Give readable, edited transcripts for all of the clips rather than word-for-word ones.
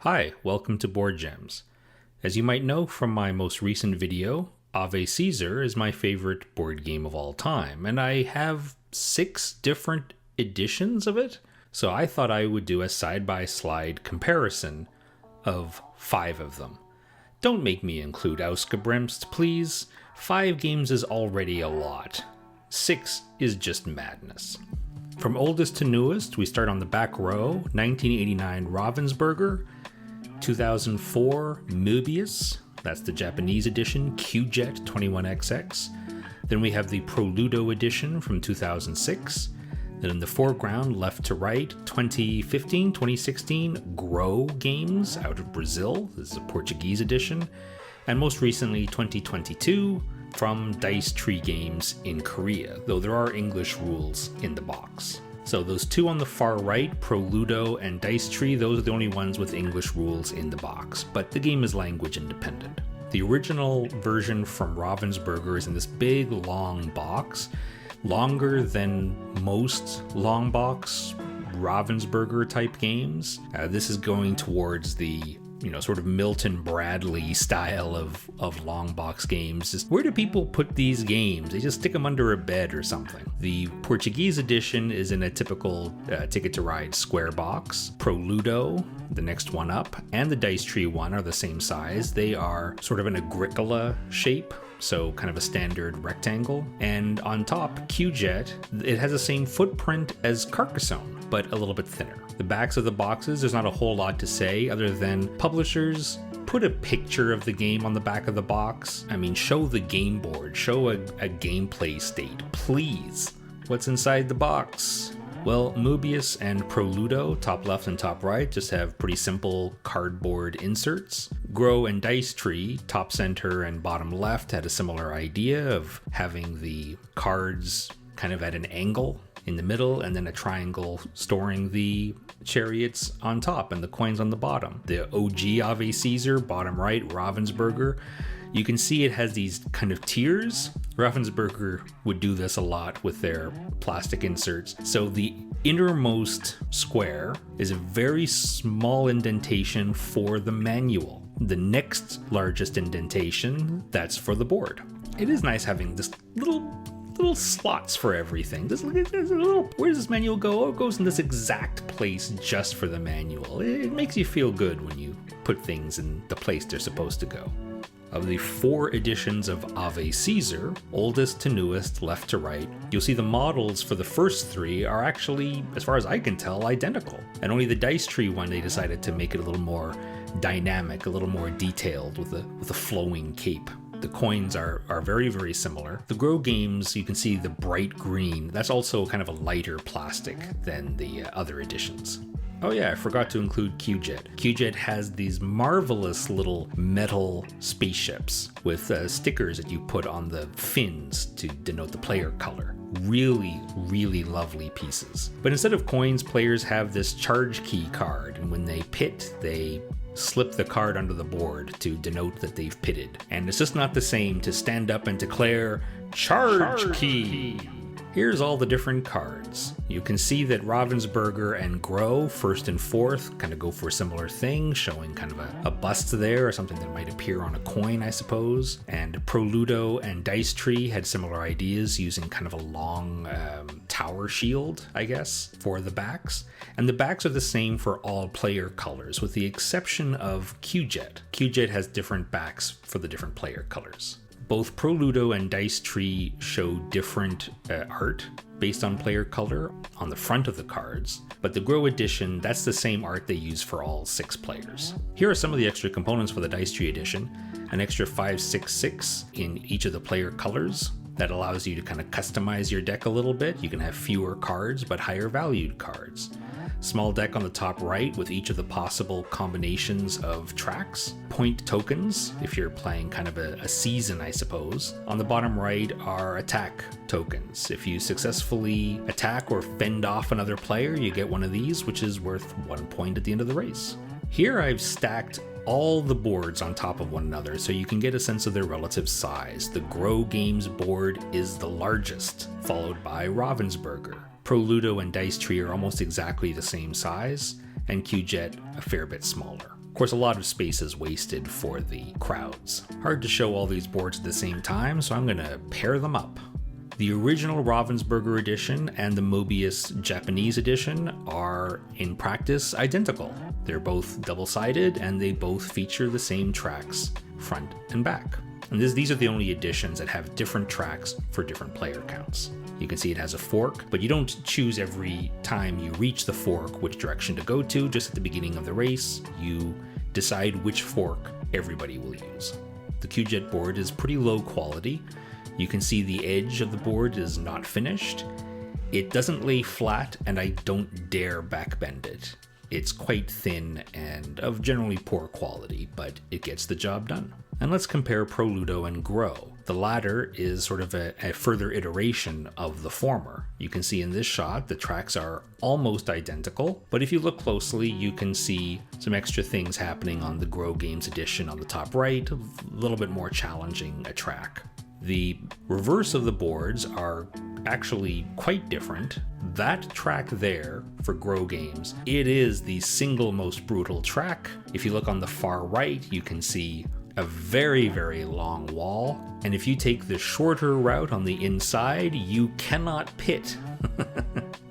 Hi, welcome to Board Gems. As you might know from my most recent video, Ave Caesar is my favorite board game of all time, and I have 6 different editions of it, so I thought I would do a side-by-side comparison of 5 of them. Don't make me include Ausgebremst, please. 5 games is already a lot. 6 is just madness. From oldest to newest, we start on the back row, 1989 Ravensburger, 2004 Möbius, that's the Japanese edition, Q-Jet 21XX. Then we have the Pro Ludo edition from 2006. Then in the foreground, left to right, 2015, 2016, Grow games out of Brazil. This is a Portuguese edition. And most recently, 2022, from DiceTree games in Korea, though there are English rules in the box. So those 2 on the far right, Pro Ludo and DiceTree, those are the only ones with English rules in the box, but the game is language independent. The original version from Ravensburger is in this big long box, longer than most long box Ravensburger type games. This is going towards the sort of Milton Bradley style of long box games. Just where do people put these games? They just stick them under a bed or something. The Portuguese edition is in a typical Ticket to Ride square box. Pro Ludo, the next one up, and the DiceTree one are the same size. They are sort of an Agricola shape, so kind of a standard rectangle. And on top, Q-Jet, it has the same footprint as Carcassonne, but a little bit thinner. The backs of the boxes, there's not a whole lot to say other than publishers put a picture of the game on the back of the box. I mean, show the game board, show a gameplay state, please. What's inside the box? Well, Möbius and Pro Ludo, top left and top right, just have pretty simple cardboard inserts. Grow and DiceTree, top center and bottom left, had a similar idea of having the cards kind of at an angle in the middle and then a triangle storing the chariots on top and the coins on the bottom. The OG Ave Caesar, bottom right, Ravensburger, you can see it has these kind of tiers. Ravensburger would do this a lot with their plastic inserts. So the innermost square is a very small indentation for the manual. The next largest indentation, that's for the board. It is nice having this little slots for everything. There's a little, where does this manual go? Oh, it goes in this exact place just for the manual. It makes you feel good when you put things in the place they're supposed to go. Of the 4 editions of Ave Caesar, oldest to newest, left to right, you'll see the models for the first 3 are actually, as far as I can tell, identical. And only the DiceTree one, they decided to make it a little more dynamic, a little more detailed with a flowing cape. The coins are very, very similar. The Grow games, you can see the bright green. That's also kind of a lighter plastic than the other editions. Oh yeah, I forgot to include Q-Jet. Q-Jet has these marvelous little metal spaceships with stickers that you put on the fins to denote the player color. Really, really lovely pieces. But instead of coins, players have this charge key card, and when they pit, they slip the card under the board to denote that they've pitted. And it's just not the same to stand up and declare, charge key! Here's all the different cards. You can see that Ravensburger and Grow, first and fourth, kind of go for a similar thing, showing kind of a bust there, or something that might appear on a coin, I suppose. And Pro Ludo and DiceTree had similar ideas, using kind of a long tower shield, I guess, for the backs. And the backs are the same for all player colors, with the exception of Q-Jet. Q-Jet has different backs for the different player colors. Both Pro Ludo and DiceTree show different art based on player color on the front of the cards, but the Grow edition, that's the same art they use for all 6 players. Here are some of the extra components for the DiceTree edition. An extra 566 in each of the player colors. That allows you to kind of customize your deck a little bit. You can have fewer cards, but higher valued cards. Small deck on the top right with each of the possible combinations of tracks. Point tokens, if you're playing kind of a season, I suppose. On the bottom right are attack tokens. If you successfully attack or fend off another player, you get one of these, which is worth 1 point at the end of the race. Here I've stacked all the boards on top of one another so you can get a sense of their relative size. The Grow Games board is the largest, followed by Ravensburger. Pro Ludo and DiceTree are almost exactly the same size, and Q-Jet a fair bit smaller. Of course, a lot of space is wasted for the crowds. Hard to show all these boards at the same time, so I'm going to pair them up. The original Ravensburger edition and the Möbius Japanese edition are, in practice, identical. They're both double-sided and they both feature the same tracks, front and back. And these are the only editions that have different tracks for different player counts. You can see it has a fork, but you don't choose every time you reach the fork which direction to go to. Just at the beginning of the race, you decide which fork everybody will use. The Q-Jet board is pretty low quality. You can see the edge of the board is not finished. It doesn't lay flat, and I don't dare backbend it. It's quite thin and of generally poor quality, but it gets the job done. And let's compare Pro Ludo and Grow. The latter is sort of a further iteration of the former. You can see in this shot the tracks are almost identical, but if you look closely you can see some extra things happening on the Grow Games edition on the top right, a little bit more challenging a track. The reverse of the boards are actually quite different. That track there for Grow Games, it is the single most brutal track. If you look on the far right, you can see a very, very long wall. And if you take the shorter route on the inside, you cannot pit.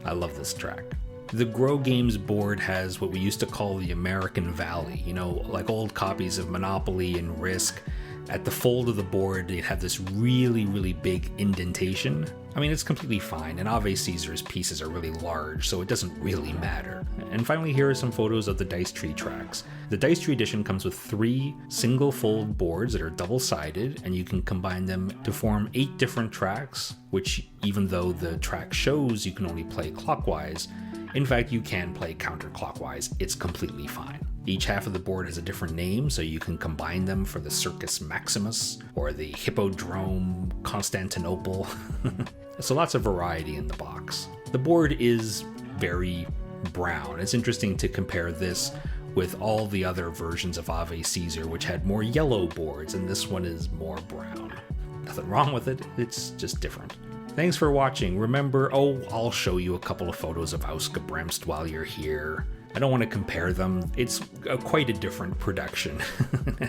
I love this track. The Grow Games board has what we used to call the American Valley, you know, like old copies of Monopoly and Risk. At the fold of the board, they have this really, really big indentation. I mean, it's completely fine, and Ave Caesar's pieces are really large, so it doesn't really matter. And finally, here are some photos of the DiceTree tracks. The DiceTree edition comes with 3 single-fold boards that are double-sided, and you can combine them to form 8 different tracks, which, even though the track shows you can only play clockwise, in fact, you can play counterclockwise. It's completely fine. Each half of the board has a different name, so you can combine them for the Circus Maximus or the Hippodrome Constantinople. So lots of variety in the box. The board is very brown. It's interesting to compare this with all the other versions of Ave Caesar, which had more yellow boards, and this one is more brown. Nothing wrong with it, it's just different. Thanks for watching. Remember, I'll show you a couple of photos of Ausgebremst while you're here. I don't want to compare them. It's quite a different production.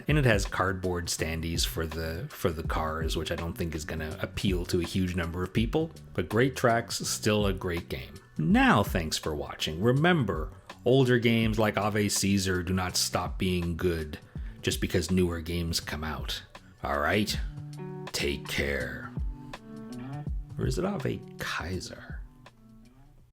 And it has cardboard standees for the cars, which I don't think is going to appeal to a huge number of people. But great tracks, still a great game. Now, thanks for watching. Remember, older games like Ave Caesar do not stop being good just because newer games come out. Alright? Take care. Or is it Ave Caesar?